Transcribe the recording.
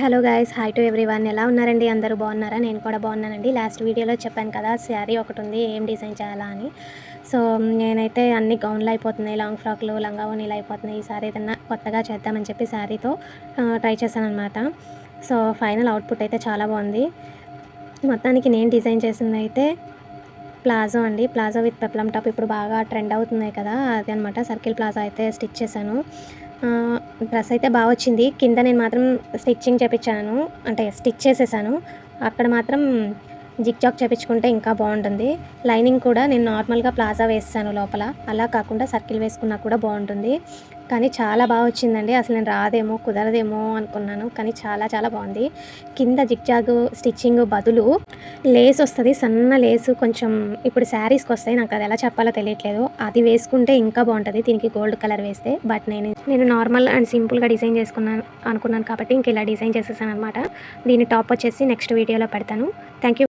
Hello guys, hi to everyone. ఎలా ఉన్నారండి? అందరూ బాగున్నారా? నేను కూడా బాగున్నానండి. లాస్ట్ వీడియోలో చెప్పాను కదా, శారీ ఒకటి ఉంది, ఏం డిజైన్ చేయాలా అని. సో నేనైతే అన్ని గౌన్లు అయిపోతున్నాయి, లాంగ్ ఫ్రాక్లు, లంగా ఓణీలు అయిపోతున్నాయి. ఈసారి ఏదన్నా కొత్తగా చేద్దామని చెప్పి శారీతో ట్రై చేశాను అనమాట. సో ఫైనల్ అవుట్పుట్ అయితే చాలా బాగుంది. మొత్తానికి నేను డిజైన్ చేసింది అయితే ప్లాజో అండి. ప్లాజో విత్ పెప్లమ్ టాప్ ఇప్పుడు బాగా ట్రెండ్ అవుతున్నాయి కదా, అది అనమాట. సర్కిల్ ప్లాజో అయితే స్టిచ్ చేశాను. డ్రెస్ అయితే బాగా వచ్చింది. కింద నేను మాత్రం స్టిచ్చింగ్ చేపించాను, అంటే స్టిచ్ చేసేసాను. అక్కడ మాత్రం జిగ్ జాగ్ చేపించుకుంటే ఇంకా బాగుంటుంది. లైనింగ్ కూడా నేను నార్మల్గా ప్లాజా వేసాను లోపల, అలా కాకుండా సర్కిల్ వేసుకున్నా కూడా బాగుంటుంది. కానీ చాలా బాగా వచ్చిందండి. అసలు నేను రాదేమో, కుదరదేమో అనుకున్నాను, కానీ చాలా చాలా బాగుంది. కింద జిగ్ జాగ్ స్టిచ్చింగ్ బదులు లేస్ వస్తుంది, సన్న లేసు. కొంచెం ఇప్పుడు శారీస్కి వస్తాయి, నాకు అది ఎలా చెప్పాలో తెలియట్లేదు. అది వేసుకుంటే ఇంకా బాగుంటుంది దీనికి గోల్డ్ కలర్ వేస్తే. బట్ నేను నార్మల్ అండ్ సింపుల్గా డిజైన్ చేసుకున్నాను అనుకున్నాను కాబట్టి ఇంక ఇలా డిజైన్ చేసేసాను అనమాట. దీని టాప్ వచ్చేసి నెక్స్ట్ వీడియోలో పెడతాను. Thank you.